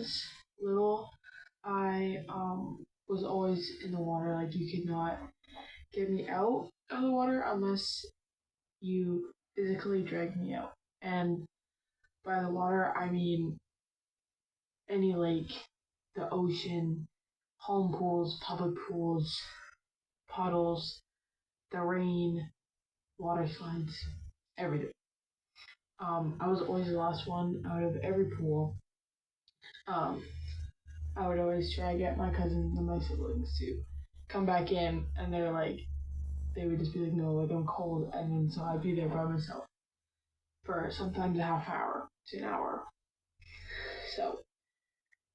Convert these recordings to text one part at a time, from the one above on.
was little, I was always in the water. Like you could not get me out of the water unless you physically drag me out. And by the water, I mean any lake, the ocean, home pools, public pools, puddles, the rain, water slides, everything. I was always the last one out of every pool. Um, I would always try to get my cousins and my siblings to come back in, and they would just be like, no, like I'm cold, and then so I'd be there by myself for sometimes a half hour to an hour. So,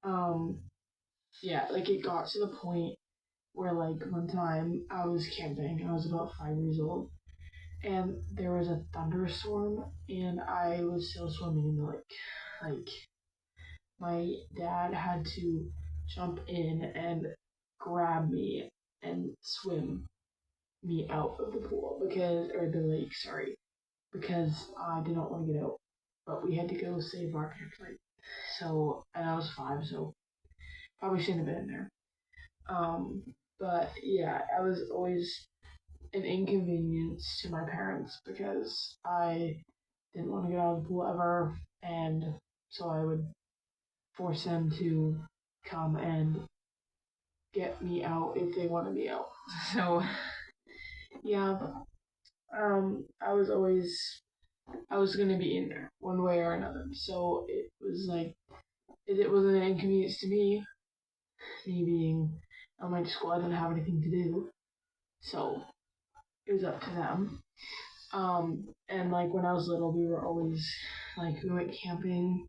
um, yeah, like it got to the point where like one time I was camping, I was about 5 years old, and there was a thunderstorm, and I was still swimming in the lake. Like my dad had to jump in and grab me and swim me out of the pool or the lake, sorry, because I did not want to get out. But we had to go save our campsite. So, and I was 5, so probably shouldn't have been in there. Um, but yeah, I was always an inconvenience to my parents because I didn't want to get out of the pool ever, and so I would force them to come and get me out if they wanted me out. So yeah, I was gonna be in there one way or another. So it was like it wasn't an inconvenience to me. Me being elementary school, I didn't have anything to do, so it was up to them. And like when I was little, we were always like we went camping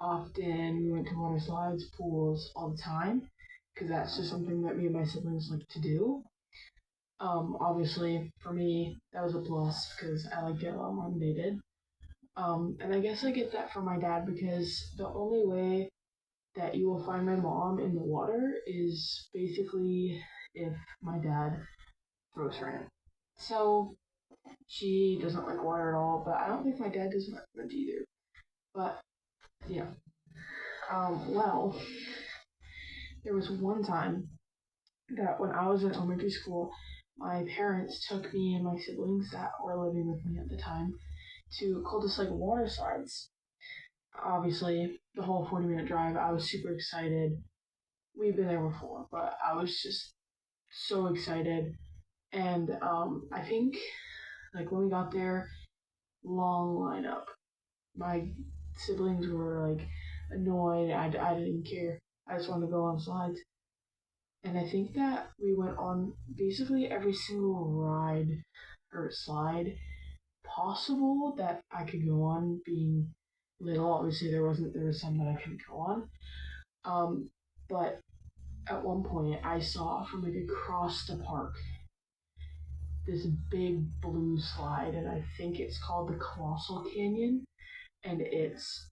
often. We went to water slides, pools all the time because that's just something that me and my siblings like to do. Obviously for me that was a plus because I liked it a lot more than they did. And I guess I get that from my dad because the only way that you will find my mom in the water is basically if my dad throws her in. So she doesn't like water at all, but I don't think my dad does much either. But yeah. Well, there was one time that when I was in elementary school, my parents took me and my siblings that were living with me at the time to Coldest Lake water slides. Obviously, the whole 40-minute drive, I was super excited. We've been there before, but I was just so excited. And I think like when we got there, long lineup. My siblings were like annoyed. I didn't care. I just wanted to go on slides. And I think that we went on basically every single ride or slide possible that I could go on being little. Obviously there was some that I couldn't go on. But at one point I saw from like across the park this big blue slide, and I think it's called the Colossal Canyon, and it's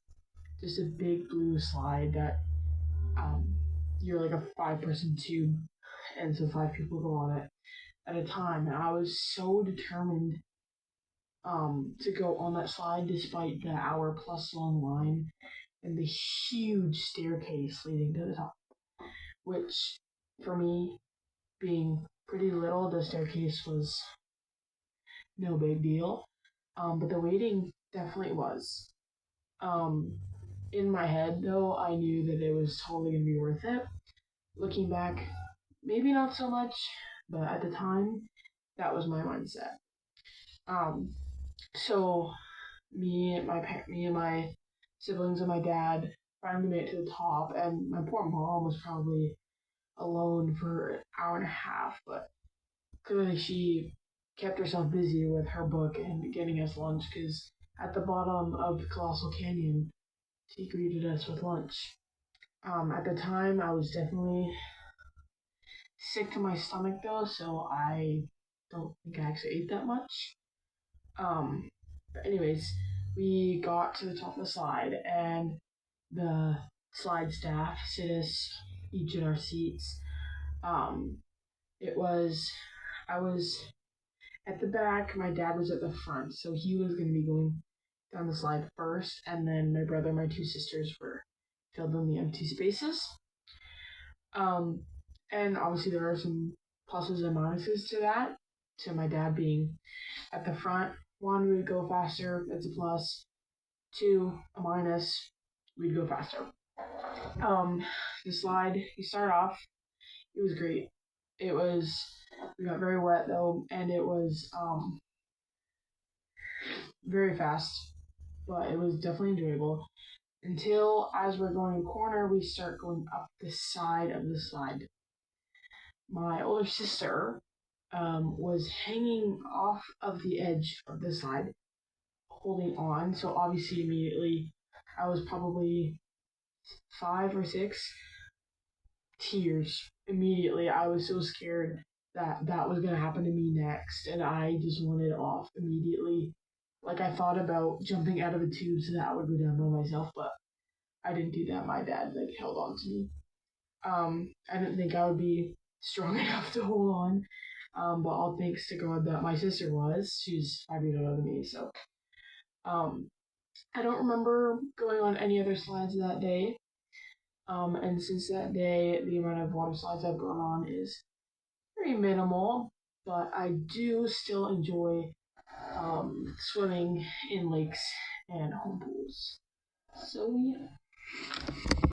just a big blue slide that um, you're like a 5-person tube, and so 5 people go on it at a time. And I was so determined to go on that slide despite the hour plus long line and the huge staircase leading to the top, which for me, being pretty little, the staircase was no big deal. But the waiting definitely was. Um, in my head, though, I knew that it was totally going to be worth it. Looking back, maybe not so much, but at the time, that was my mindset. Um, so me and my siblings and my dad finally made it to the top, and my poor mom was probably alone for an hour and a half, but clearly she kept herself busy with her book and getting us lunch because at the bottom of Colossal Canyon, she greeted us with lunch. At the time, I was definitely sick to my stomach though, so I don't think I actually ate that much. But anyways, we got to the top of the slide, and the slide staff sit us each in our seats. Um, it was I was at the back, my dad was at the front, so he was going to be going down the slide first, and then my brother and my 2 sisters were filled in the empty spaces. And obviously there are some pluses and minuses to that. To my dad being at the front, one, we'd go faster, that's a plus. Two, a minus, we'd go faster. The slide, you start off, it was great. We got very wet though, and it was very fast, but it was definitely enjoyable. Until as we're going corner, we start going up the side of the slide. My older sister was hanging off of the edge of the slide, holding on. So obviously, immediately, I was probably 5 or 6. Tears immediately. I was so scared that that was gonna happen to me next, and I just wanted off immediately. Like I thought about jumping out of the tube so that I would go down by myself, but I didn't do that. My dad held on to me. I didn't think I would be strong enough to hold on. But all thanks to God that my sister was. She's 5 years older than me, so I don't remember going on any other slides that day. And since that day, the amount of water slides I've gone on is very minimal, but I do still enjoy swimming in lakes and home pools. So yeah.